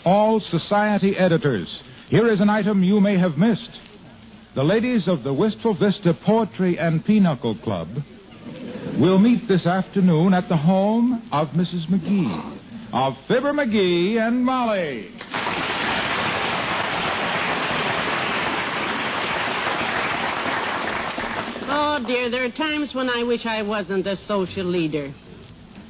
All society editors, here is an item you may have missed. The ladies of the Wistful Vista Poetry and Pinochle Club will meet this afternoon at the home of Mrs. McGee, of Fibber McGee and Molly. Oh, dear, there are times when I wish I wasn't a social leader.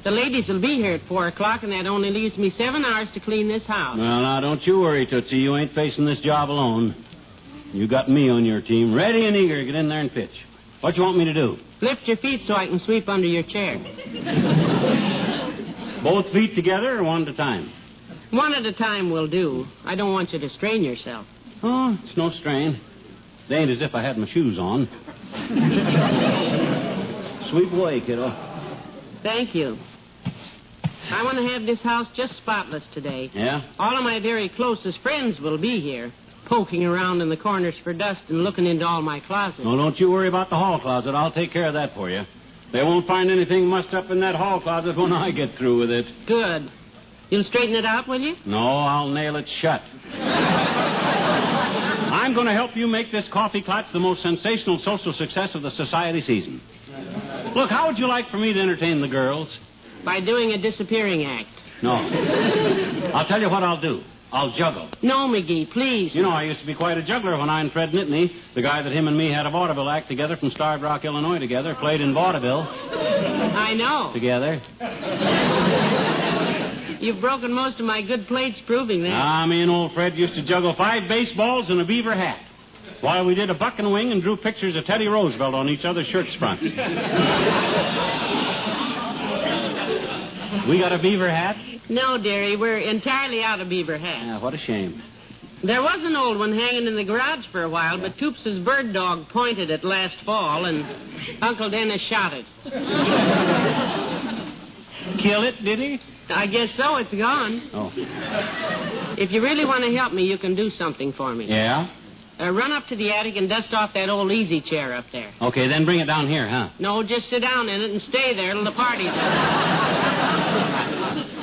The ladies will be here at 4 o'clock, and that only leaves me 7 hours to clean this house. Well, now, don't you worry, Tootsie. You ain't facing this job alone. You got me on your team, ready and eager to get in there and pitch. What you want me to do? Lift your feet so I can sweep under your chair. Both feet together or one at a time? One at a time will do. I don't want you to strain yourself. Oh, it's no strain. It ain't as if I had my shoes on. Sweep away, kiddo. Thank you. I want to have this house just spotless today. Yeah? All of my very closest friends will be here, poking around in the corners for dust and looking into all my closets. Well, don't you worry about the hall closet. I'll take care of that for you. They won't find anything mussed up in that hall closet when I get through with it. Good. You'll straighten it out, will you? No, I'll nail it shut. I'm going to help you make this coffee clutch the most sensational social success of the society season. Look, how would you like for me to entertain the girls? By doing a disappearing act. No. I'll tell you what I'll do. I'll juggle. No, McGee, please. You know, I used to be quite a juggler when I and Fred Nittany, the guy that him and me had a vaudeville act together from Starved Rock, Illinois together, played in vaudeville. I know. Together. You've broken most of my good plates proving that. Me and old Fred used to juggle 5 baseballs and a beaver hat, while we did a buck and wing and drew pictures of Teddy Roosevelt on each other's shirts fronts. We got a beaver hat? No, dearie, we're entirely out of beaver hats. Yeah, what a shame. There was an old one hanging in the garage for a while, but Toops' bird dog pointed it last fall, and Uncle Dennis shot it. Kill it, did he? I guess so. It's gone. Oh. If you really want to help me, you can do something for me. Yeah? Run up to the attic and dust off that old easy chair up there. Okay, then bring it down here, huh? No, just sit down in it and stay there till the party's over.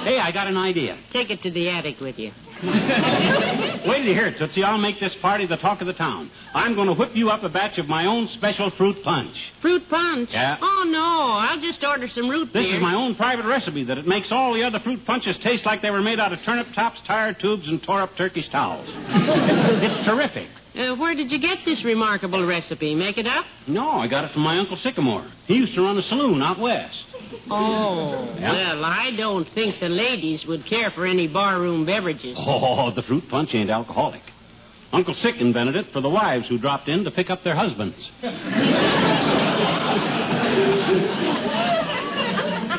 Hey, I got an idea. Take it to the attic with you. Wait till you hear it, Tootsie. I'll make this party the talk of the town. I'm going to whip you up a batch of my own special fruit punch. Fruit punch? Yeah. Oh, no. I'll just order some root beer. This is my own private recipe that it makes all the other fruit punches taste like they were made out of turnip tops, tire tubes, and tore-up Turkish towels. It's terrific. Where did you get this remarkable recipe? Make it up? No, I got it from my Uncle Sycamore. He used to run a saloon out west. Oh, yeah? Well, I don't think the ladies would care for any barroom beverages. Oh, the fruit punch ain't alcoholic. Uncle Sick invented it for the wives who dropped in to pick up their husbands.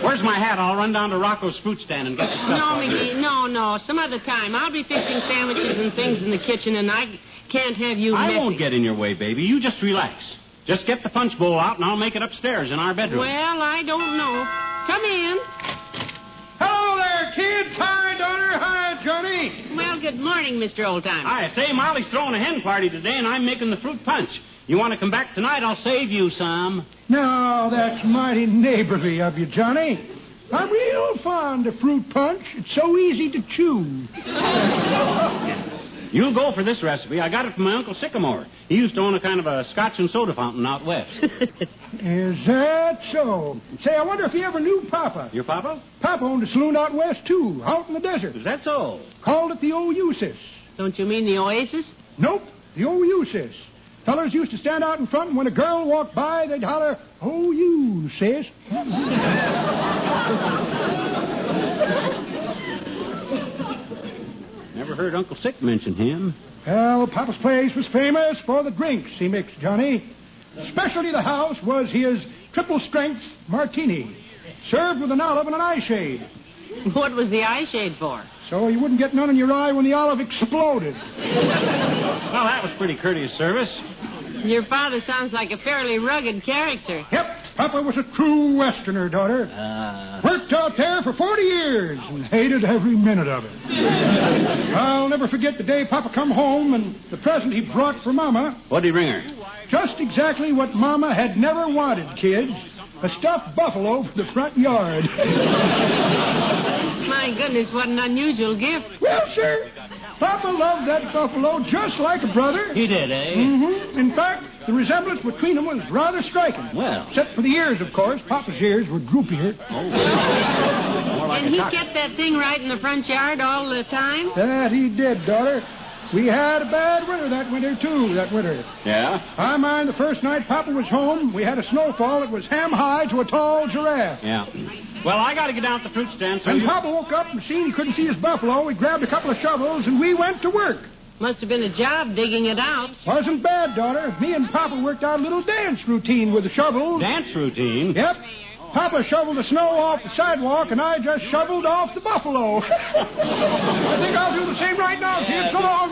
Where's my hat? I'll run down to Rocco's fruit stand and get the stuff. No, McGee, no. Some other time. I'll be fixing sandwiches and things in the kitchen, and I can't have you I messy. won't get in your way, baby. You just relax. Just get the punch bowl out, and I'll make it upstairs in our bedroom. Well, I don't know. Come in. Hello there, kids. Hi, daughter. Hi, Johnny. Well, good morning, Mr. Oldtimer. I say, Molly's throwing a hen party today, and I'm making the fruit punch. You want to come back tonight? I'll save you some. No, that's mighty neighborly of you, Johnny. I'm real fond of fruit punch. It's so easy to chew. You'll go for this recipe. I got it from my Uncle Sycamore. He used to own a kind of a scotch and soda fountain out west. Is that so? Say, I wonder if you ever knew Papa. Your papa? Papa owned a saloon out west, too, out in the desert. Is that so? Called it the Oasis. Don't you mean the Oasis? Nope, the Oasis. Fellers used to stand out in front, and when a girl walked by, they'd holler, "Oh, you, sis." Never heard Uncle Sick mention him. Well, Papa's place was famous for the drinks he mixed, Johnny. Specialty of the house was his triple-strength martini, served with an olive and an eye shade. What was the eye shade for? So you wouldn't get none in your eye when the olive exploded. Well, that was pretty courteous service. Your father sounds like a fairly rugged character. Yep, Papa was a true Westerner, daughter. Worked out there for 40 years and hated every minute of it. I'll never forget the day Papa come home and the present he brought for Mama. What'd he bring her? Just exactly what Mama had never wanted, kids. A stuffed buffalo for the front yard. My My goodness, what an unusual gift. Well, sir, Papa loved that buffalo just like a brother. He did, eh? Mm-hmm. In fact, the resemblance between them was rather striking. Well. Except for the ears, of course. Papa's ears were droopier. More like And a he cock. kept that thing right in the front yard all the time? That he did, daughter. We had a bad winter that winter. Yeah? I mind the first night Papa was home, we had a snowfall that was ham-high to a tall giraffe. Yeah. Well, I got to get down at the fruit stand, so When you... Papa woke up and seen he couldn't see his buffalo, we grabbed a couple of shovels and we went to work. Must have been a job digging it out. Wasn't bad, daughter. Me and Papa worked out a little dance routine with the shovels. Dance routine? Yep. Papa shoveled the snow off the sidewalk, and I just shoveled off the buffalo. I think I'll do the same right now, kid. So long.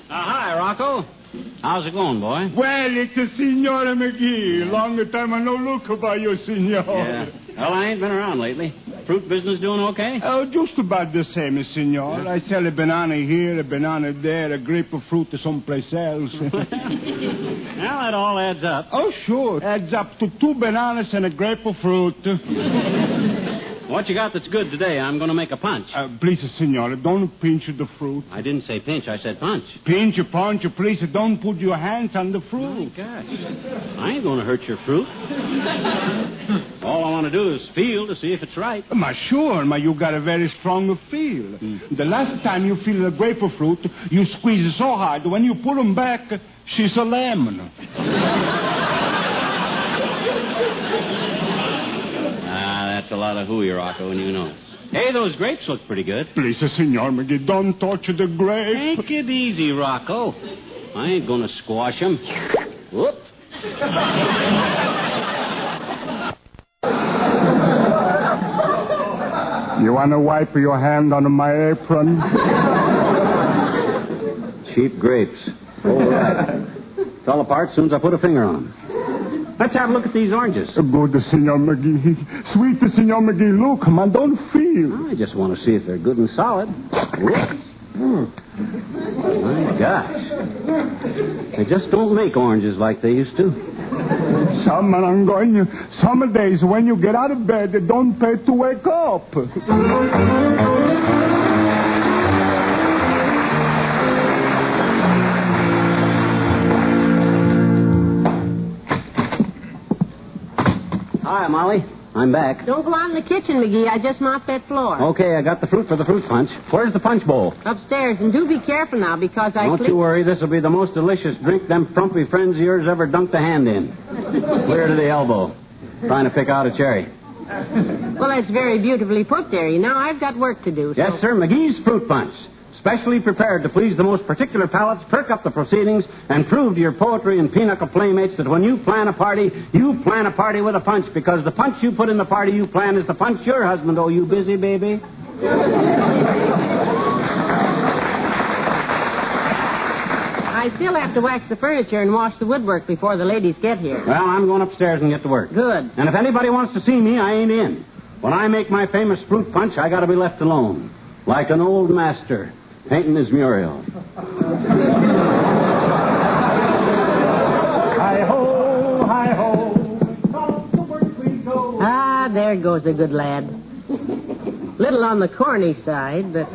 Hi, Rocco. How's it going, boy? Well, it's a Signora McGee. Longer time I no look about you, Signor. Yeah. Well, I ain't been around lately. Fruit business doing okay? Oh, just about the same, Signor. I sell a banana here, a banana there, a grapefruit to someplace else. Well, that all adds up. Oh, sure. Adds up to 2 bananas and a grapefruit. What you got that's good today? I'm going to make a punch. Please, Signor, don't pinch the fruit. I didn't say pinch, I said punch. Pinch, punch, please, don't put your hands on the fruit. My gosh. I ain't going to hurt your fruit. All I want to do is feel to see if it's right. Sure, you got a very strong feel. The last time you feel the grapefruit, you squeeze it so hard, when you put them back, she's a lemon. That's a lot of hooey, Rocco, and you know it. Hey, those grapes look pretty good. Please, Signor McGee, don't touch the grape. Take it easy, Rocco. I ain't going to squash them. Whoop. You want to wipe your hand on my apron? Cheap grapes. All right. Fell apart as soon as I put a finger on them. Let's have a look at these oranges. Good, Signor McGee. Sweet, Signor McGee. Look, man, don't feel. I just want to see if they're good and solid. Whoops. My gosh. They just don't make oranges like they used to. Some days when you get out of bed, they don't pay to wake up. Hi, Molly. I'm back. Don't go out in the kitchen, McGee. I just mopped that floor. Okay, I got the fruit for the fruit punch. Where's the punch bowl? Upstairs, and do be careful now, because I... Don't you worry. This will be the most delicious drink them frumpy friends of yours ever dunked a hand in. Clear to the elbow. Trying to pick out a cherry. Well, that's very beautifully put there. You know, I've got work to do. Yes, sir. McGee's Fruit Punch. Specially prepared to please the most particular palates, perk up the proceedings, and prove to your poetry and pinochle playmates that when you plan a party with a punch, because the punch you put in the party you plan is the punch your husband. Oh, you busy, baby? I still have to wax the furniture and wash the woodwork before the ladies get here. Well, I'm going upstairs and get to work. Good. And if anybody wants to see me, I ain't in. When I make my famous fruit punch, I got to be left alone. Like an old master painting his mural. Hi-ho, hi-ho. Off to work we go. Ah, there goes a good lad. Little on the corny side, but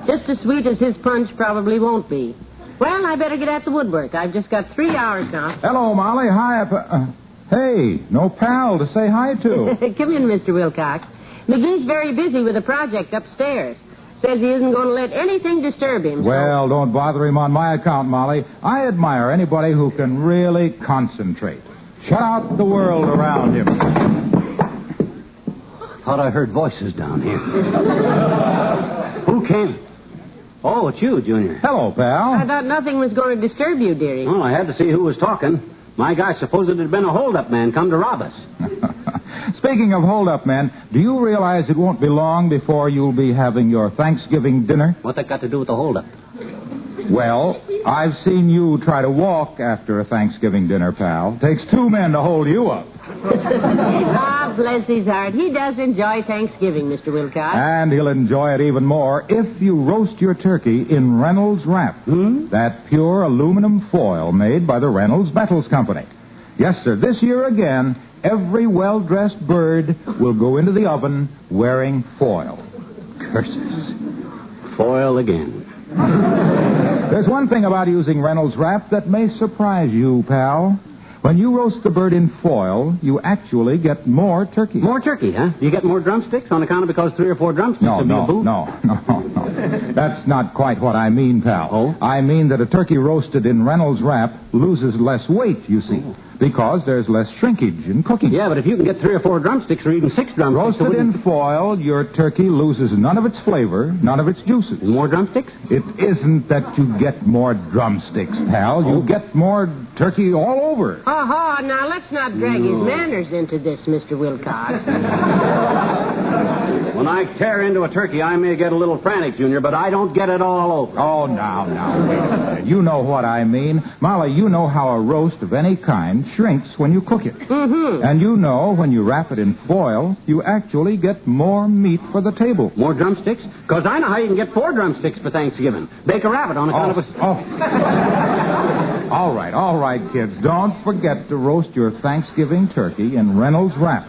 just as sweet as his punch probably won't be. Well, I better get at the woodwork. I've just got 3 hours now. Hello, Molly. Hi. Hey, no pal to say hi to. Come in, Mr. Wilcox. McGee's very busy with a project upstairs. Says he isn't going to let anything disturb him. Well, don't bother him on my account, Molly. I admire anybody who can really concentrate. Shut out the world around him. Thought I heard voices down here. Who came? Oh, it's you, Junior. Hello, pal. I thought nothing was going to disturb you, dearie. Well, I had to see who was talking. My gosh, suppose it had been a hold-up man come to rob us. Speaking of hold-up men, do you realize it won't be long before you'll be having your Thanksgiving dinner? What that got to do with the hold-up? Well, I've seen you try to walk after a Thanksgiving dinner, pal. Takes 2 men to hold you up. Ah, bless his heart. He does enjoy Thanksgiving, Mr. Wilcox. And he'll enjoy it even more if you roast your turkey in Reynolds wrap. That pure aluminum foil made by the Reynolds Metals Company. Yes, sir. This year again, every well-dressed bird will go into the oven wearing foil. Curses. Foil again. There's one thing about using Reynolds Wrap that may surprise you, pal. When you roast the bird in foil, you actually get more turkey. More turkey, huh? You get more drumsticks on account of because 3 or 4 drumsticks would be a boot? No. That's not quite what I mean, pal. Oh? I mean that a turkey roasted in Reynolds Wrap loses less weight, you see, because there's less shrinkage in cooking. Yeah, but if you can get 3 or 4 drumsticks or even 6 drumsticks... Roasted in foil, your turkey loses none of its flavor, none of its juices. More drumsticks? It isn't that you get more drumsticks, pal. You get more turkey all over. Now let's not drag his manners into this, Mr. Wilcox. When I tear into a turkey, I may get a little frantic, Junior, but I don't get it all over. Oh, now, wait a minute. You know what I mean. Molly, you know how a roast of any kind shrinks when you cook it. Mm-hmm. And you know when you wrap it in foil, you actually get more meat for the table. More drumsticks? Because I know how you can get 4 drumsticks for Thanksgiving. Bake a rabbit on account of a... All right, kids. Don't forget to roast your Thanksgiving turkey in Reynolds Wrap.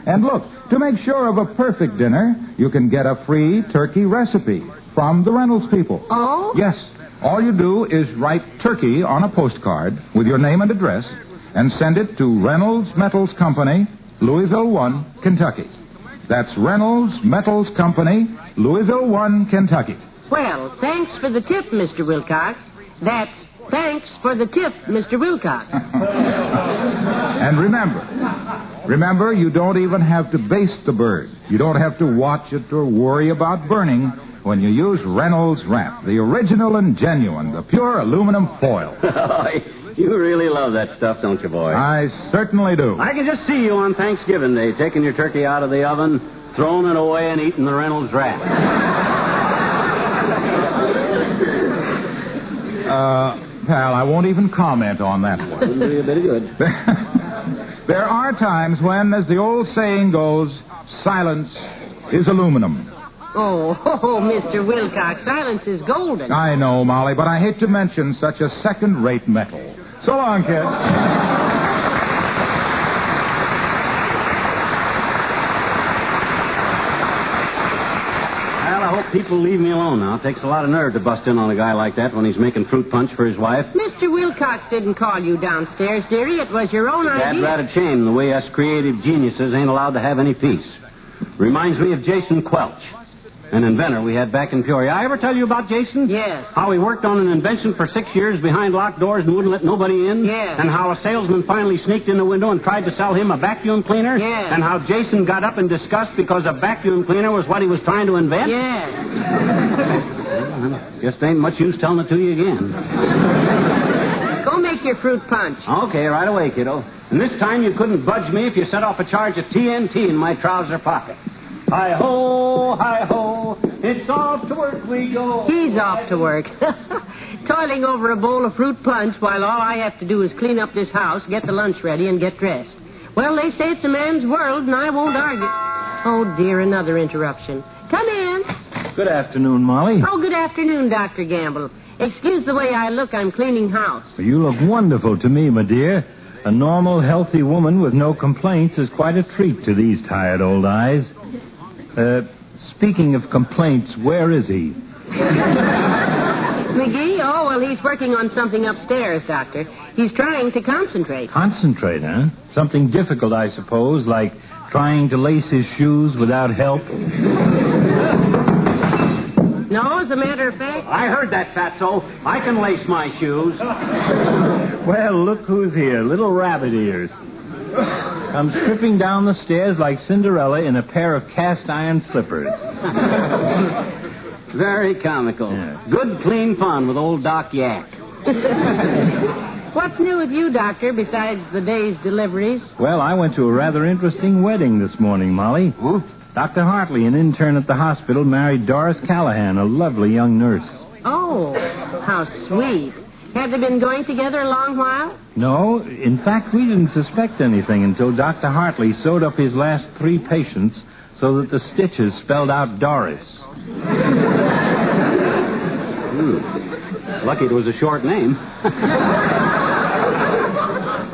And look, to make sure of a perfect dinner, you can get a free turkey recipe from the Reynolds people. Oh? Yes. All you do is write turkey on a postcard with your name and address and send it to Reynolds Metals Company, Louisville 1, Kentucky. That's Reynolds Metals Company, Louisville 1, Kentucky. Well, thanks for the tip, Mr. Wilcox. That's thanks for the tip, Mr. Wilcox. And remember, you don't even have to baste the bird. You don't have to watch it or worry about burning when you use Reynolds Wrap, the original and genuine, the pure aluminum foil. You really love that stuff, don't you, boy? I certainly do. I can just see you on Thanksgiving Day taking your turkey out of the oven, throwing it away, and eating the Reynolds Wrap. Pal, I won't even comment on that one. Wouldn't do you a bit of good. There are times when, as the old saying goes, silence is aluminum. Oh, Mr. Wilcox, silence is golden. I know, Molly, but I hate to mention such a second-rate metal. So long, kids. Well, I hope people leave me alone now. It takes a lot of nerve to bust in on a guy like that when he's making fruit punch for his wife. Mr. Wilcox didn't call you downstairs, dearie. It was your own idea. That's rather shame the way us creative geniuses ain't allowed to have any peace. Reminds me of Jason Quelch, an inventor we had back in Peoria. I ever tell you about Jason? Yes. How he worked on an invention for 6 years behind locked doors and wouldn't let nobody in? Yes. And how a salesman finally sneaked in the window and tried to sell him a vacuum cleaner? Yes. And how Jason got up in disgust because a vacuum cleaner was what he was trying to invent? Yes. Well, just ain't much use telling it to you again. Go make your fruit punch. Okay, right away, kiddo. And this time you couldn't budge me if you set off a charge of TNT in my trouser pocket. Hi-ho, hi-ho, it's off to work we go. He's off to work. Toiling over a bowl of fruit punch while all I have to do is clean up this house, get the lunch ready, and get dressed. Well, they say it's a man's world, and I won't argue. Oh, dear, another interruption. Come in. Good afternoon, Molly. Oh, good afternoon, Dr. Gamble. Excuse the way I look. I'm cleaning house. You look wonderful to me, my dear. A normal, healthy woman with no complaints is quite a treat to these tired old eyes. Speaking of complaints, where is he? McGee? Oh, well, he's working on something upstairs, Doctor. He's trying to concentrate. Concentrate, huh? Something difficult, I suppose, like trying to lace his shoes without help. No, as a matter of fact... I heard that, fatso. I can lace my shoes. Well, look who's here. Little rabbit ears. Comes tripping down the stairs like Cinderella in a pair of cast-iron slippers. Very comical. Yeah. Good, clean fun with old Doc Yak. What's new with you, Doctor, besides the day's deliveries? Well, I went to a rather interesting wedding this morning, Molly. Huh? Dr. Hartley, an intern at the hospital, married Doris Callahan, a lovely young nurse. Oh, how sweet. Have they been going together a long while? No, in fact, we didn't suspect anything until Dr. Hartley sewed up his last 3 patients so that the stitches spelled out Doris. Lucky it was a short name.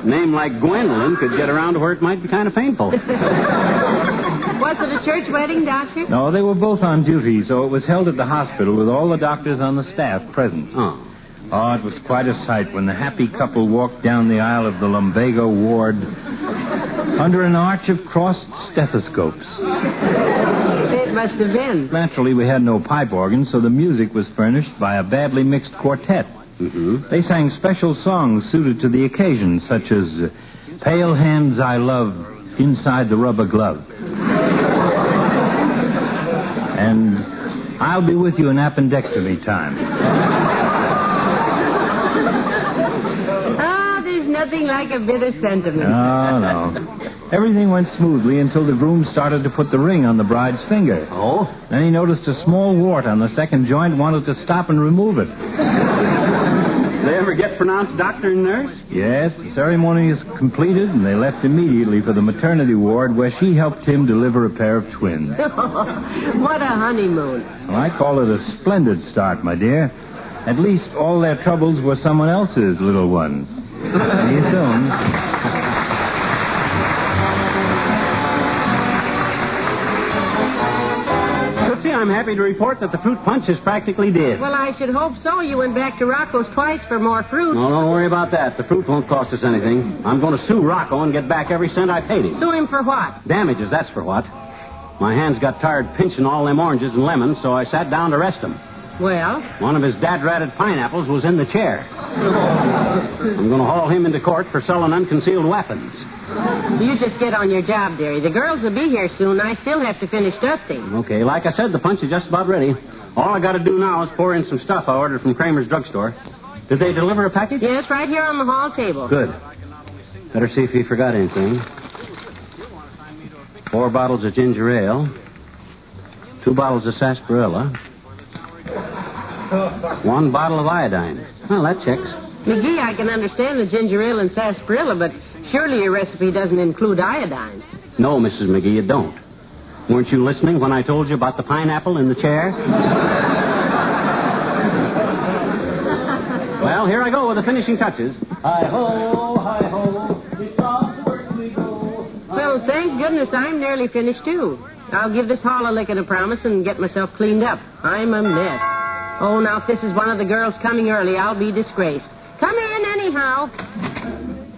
A name like Gwendolyn could get around to where it might be kind of painful. Was it a church wedding, Doctor? No, they were both on duty, so it was held at the hospital with all the doctors on the staff present. Oh. Oh, it was quite a sight when the happy couple walked down the aisle of the lumbago ward under an arch of crossed stethoscopes. It must have been. Naturally, we had no pipe organ, so the music was furnished by a badly mixed quartet. Mm-hmm. They sang special songs suited to the occasion, such as Pale Hands I Love Inside the Rubber Glove. And I'll Be With You in Appendectomy Time. Nothing like a bit of sentiment. Oh, no. Everything went smoothly until the groom started to put the ring on the bride's finger. Oh? Then he noticed a small wart on the second joint, wanted to stop and remove it. They ever get pronounced doctor and nurse? Yes, the ceremony is completed, and they left immediately for the maternity ward where she helped him deliver a pair of twins. What a honeymoon. Well, I call it a splendid start, my dear. At least all their troubles were someone else's little ones. See you soon. Tootsie, I'm happy to report that the fruit punch is practically dead. Well, I should hope so. You went back to Rocco's twice for more fruit. No, don't worry about that. The fruit won't cost us anything. I'm going to sue Rocco and get back every cent I paid him. Sue him for what? Damages, that's for what. My hands got tired pinching all them oranges and lemons, so I sat down to rest them. Well? One of his dad-ratted pineapples was in the chair. I'm going to haul him into court for selling unconcealed weapons. You just get on your job, dearie. The girls will be here soon. I still have to finish dusting. Okay, like I said, the punch is just about ready. All I got to do now is pour in some stuff I ordered from Kramer's drugstore. Did they deliver a package? Yes, right here on the hall table. Good. Better see if he forgot anything. 4 bottles of ginger ale. 2 bottles of sarsaparilla. 1 bottle of iodine. Well, that checks. McGee, I can understand the ginger ale and sarsaparilla, but surely your recipe doesn't include iodine. No, Mrs. McGee, it don't. Weren't you listening when I told you about the pineapple in the chair? Well, here I go with the finishing touches. Hi-ho, hi-ho, it's off to work we go. Well, thank goodness I'm nearly finished, too. I'll give this hall a lick of a promise and get myself cleaned up. I'm a mess. Oh, now, if this is one of the girls coming early, I'll be disgraced. Come in, anyhow.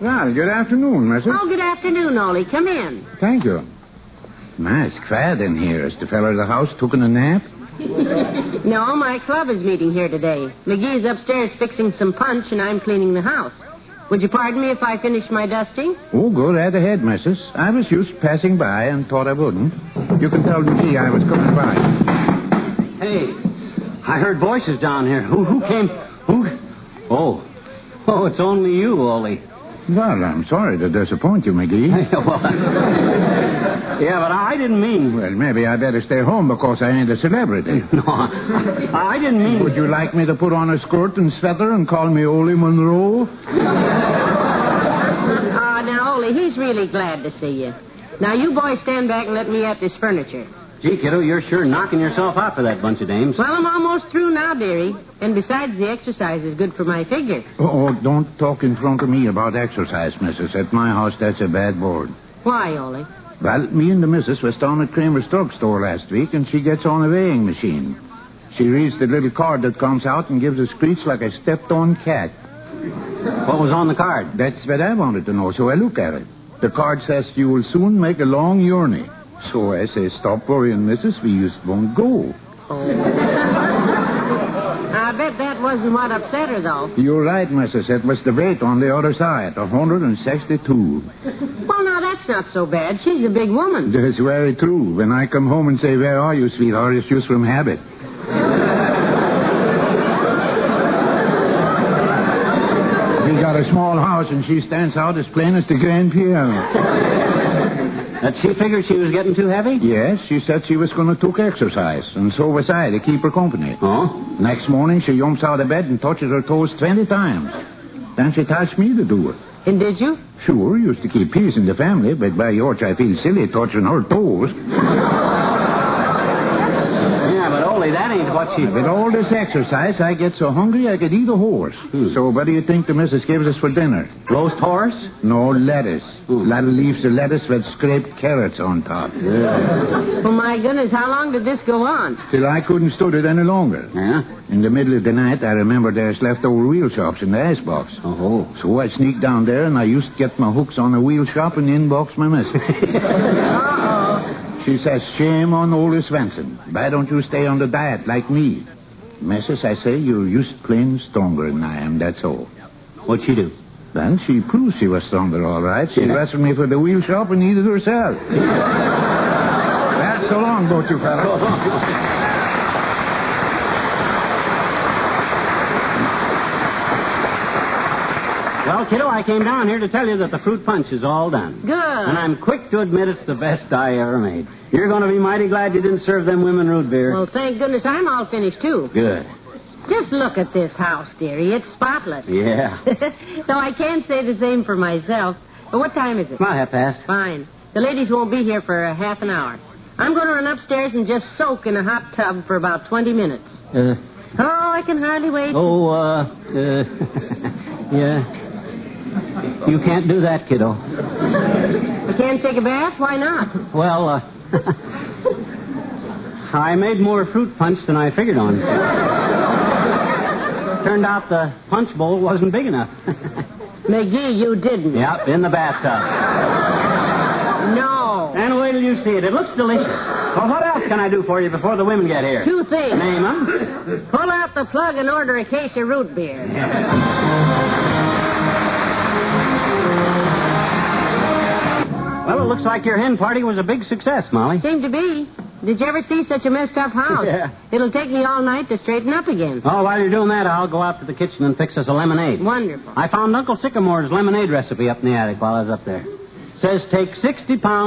Well, good afternoon, Mrs. Oh, good afternoon, Ollie. Come in. Thank you. My, it's quiet in here. Has the fellow of the house taken a nap? No, my club is meeting here today. McGee's upstairs fixing some punch, and I'm cleaning the house. Would you pardon me if I finish my dusting? Oh, go right ahead, Mrs. I was just passing by and thought I wouldn't. You can tell McGee I was coming by. Hey, I heard voices down here. Who came? Who? Oh, it's only you, Ollie. Well, I'm sorry to disappoint you, McGee. Yeah, but I didn't mean... Well, maybe I better stay home because I ain't a celebrity. No, I didn't mean... Would you like me to put on a skirt and sweater and call me Ollie Monroe? Now, Ollie, he's really glad to see you. Now, you boys stand back and let me at this furniture. Gee, kiddo, you're sure knocking yourself out for that bunch of dames. Well, I'm almost through now, dearie. And besides, the exercise is good for my figure. Oh, don't talk in front of me about exercise, Mrs. At my house, that's a bad word. Why, Ollie? Well, me and the missus was down at Kramer's drugstore last week, and she gets on a weighing machine. She reads the little card that comes out and gives a screech like a stepped-on cat. What was on the card? That's what I wanted to know, so I look at it. The card says you will soon make a long journey. So I say, stop worrying, missus, we just won't go. Oh. I bet that wasn't what upset her, though. You're right, missus. It was the weight on the other side, 162. Well, now, that's not so bad. She's a big woman. That's very true. When I come home and say, where are you, sweetheart, it's just from habit. We got a small house, and she stands out as plain as the grand piano. That she figured she was getting too heavy? Yes, she said she was going to take exercise, and so was I to keep her company. Oh? Next morning, she jumps out of bed and touches her toes 20 times. Then she tells me to do it. And did you? Sure, used to keep peace in the family, but by George, I feel silly touching her toes. Yeah, but Ollie, that ain't what she... With all this exercise, I get so hungry I could eat a horse. So what do you think the missus gives us for dinner? Roast horse? No, lettuce. A lot of leaves of lettuce with scraped carrots on top. Oh, my goodness, how long did this go on? Till I couldn't stood it any longer. Yeah? In the middle of the night, I remember there's leftover wheel chops in the icebox. Oh. So I sneaked down there, and I used to get my hooks on the wheel shop and inbox my missus. She says, shame on old Svensson. Why don't you stay on the diet like me? Missus, I say, you're just plain stronger than I am, that's all. What'd she do? Then she proved she was stronger, all right. She wrestled me for the wheel shop and eat it herself. That's so long, both you fellas. Well, kiddo, I came down here to tell you that the fruit punch is all done. Good. And I'm quick to admit it's the best I ever made. You're going to be mighty glad you didn't serve them women root beer. Well, thank goodness I'm all finished, too. Good. Just look at this house, dearie. It's spotless. Yeah. Though I can't say the same for myself. But what time is it? Well, 1:30. Fine. The ladies won't be here for a half an hour. I'm going to run upstairs and just soak in a hot tub for about 20 minutes. Oh, I can hardly wait. Yeah. You can't do that, kiddo. I can't take a bath? Why not? Well, I made more fruit punch than I figured on. Turned out the punch bowl wasn't big enough. McGee, you didn't. Yep, in the bathtub. No. And wait till you see it. It looks delicious. Well, what else can I do for you before the women get here? 2 things. Name them. Pull out the plug and order a case of root beer. Well, it looks like your hen party was a big success, Molly. Seemed to be. Did you ever see such a messed up house? Yeah. It'll take me all night to straighten up again. Oh, while you're doing that, I'll go out to the kitchen and fix us a lemonade. Wonderful. I found Uncle Sycamore's lemonade recipe up in the attic while I was up there. Says take 60 pounds